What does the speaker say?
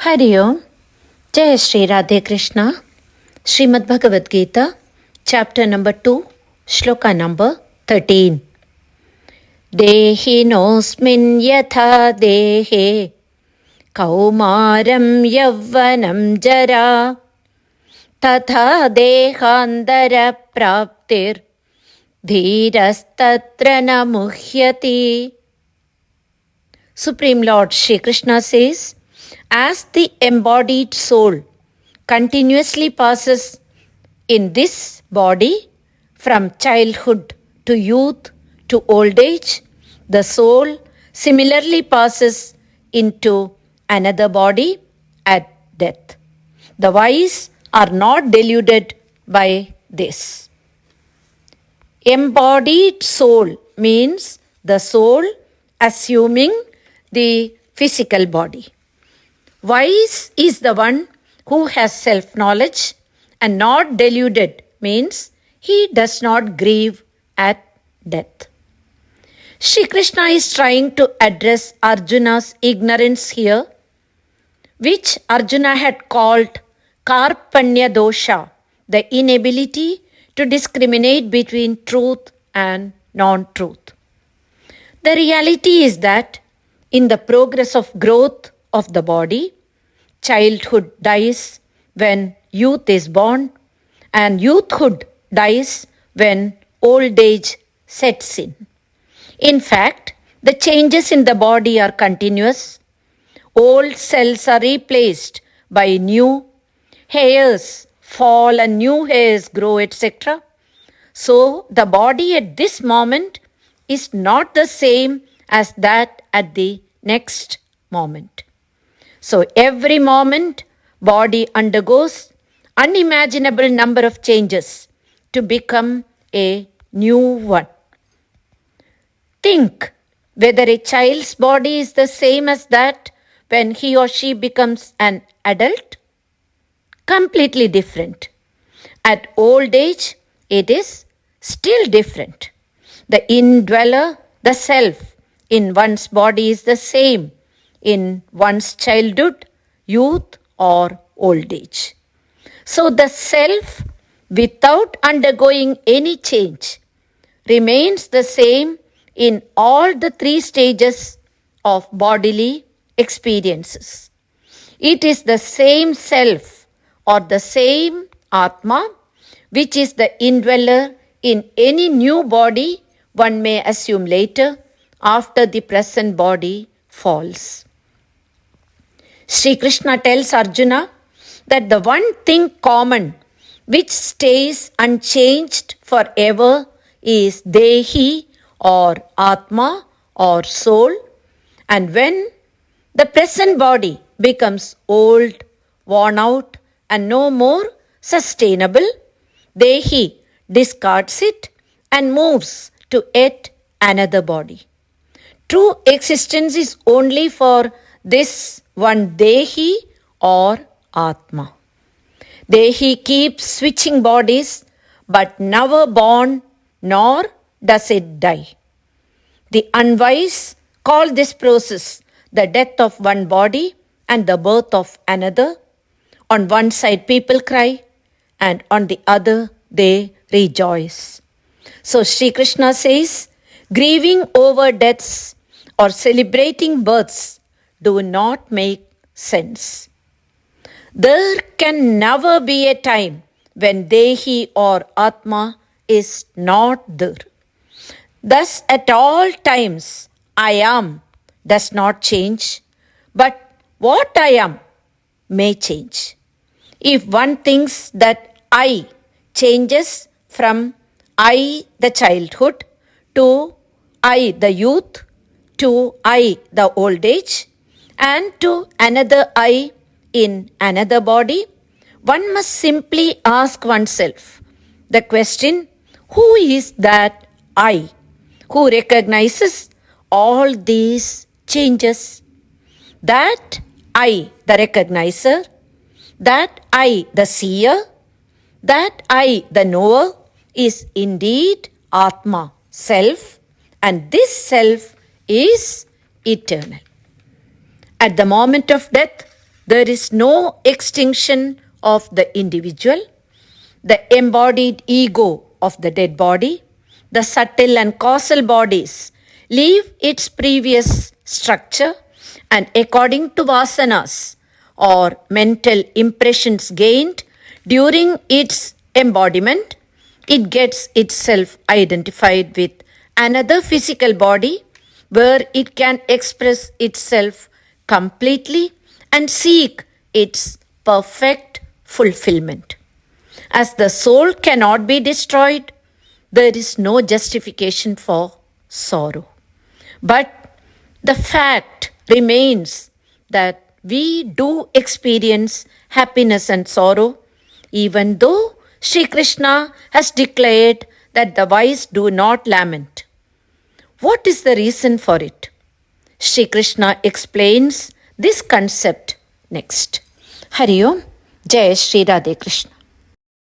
Hari Om. Jai Shri Radhe Krishna. Srimad Bhagavad Gita, chapter number 2, shloka number 13. Dehino smin yathā dehe, kaumāraṁ yauvanaṁ jarā, tathā dehāntara-prāptir, dhīras tatra na muhyati. Supreme Lord Shri Krishna says, as the embodied soul continuously passes in this body from childhood to youth to old age, the soul similarly passes into another body at death. The wise are not deluded by this. Embodied soul means the soul assuming the physical body. Wise is the one who has self-knowledge, and not deluded means he does not grieve at death. Shri Krishna is trying to address Arjuna's ignorance here, which Arjuna had called karpanya dosha, the inability to discriminate between truth and non-truth. The reality is that in the progress of growth of the body, childhood dies when youth is born, and youthhood dies when old age sets in. In fact, the changes in the body are continuous. Old cells are replaced by new, hairs fall and new hairs grow, etc. So, the body at this moment is not the same as that at the next moment. So every moment, body undergoes unimaginable number of changes to become a new one. Think whether a child's body is the same as that when he or she becomes an adult. Completely different. At old age, it is still different. The indweller, the self, in one's body is the same in one's childhood, youth, or old age. So the self, without undergoing any change, remains the same in all the three stages of bodily experiences. It is the same self or the same Atma, which is the indweller in any new body one may assume later after the present body falls. Sri Krishna tells Arjuna that the one thing common which stays unchanged forever is dehe or atma or soul, and when the present body becomes old, worn out and no more sustainable, dehe discards it and moves to yet another body. True existence is only for this one dehe or atma. Dehe keeps switching bodies but never born nor does it die. The unwise call this process the death of one body and the birth of another. On one side people cry and on the other they rejoice. So Sri Krishna says, grieving over deaths or celebrating births do not make sense. There can never be a time when dehe or atma is not there. Thus, at all times, I am does not change, but what I am may change. If one thinks that I changes from I, the childhood, to I, the youth, to I, the old age, and to another I in another body, one must simply ask oneself the question, who is that I who recognizes all these changes? That I, the recognizer, that I, the seer, that I, the knower, is indeed Atma, self, and this self is eternal. At the moment of death, There is no extinction of the individual, the embodied ego of the dead body, the subtle and causal bodies leave its previous structure, and according to vasanas or mental impressions gained during its embodiment, it gets itself identified with another physical body where it can express itself completely and seek its perfect fulfillment. As the soul cannot be destroyed, there is no justification for sorrow. But the fact remains that we do experience happiness and sorrow, even though Sri Krishna has declared that the wise do not lament. What is the reason for it? Sri Krishna explains this concept next. Hari Om, Jai Shri Radhe Krishna.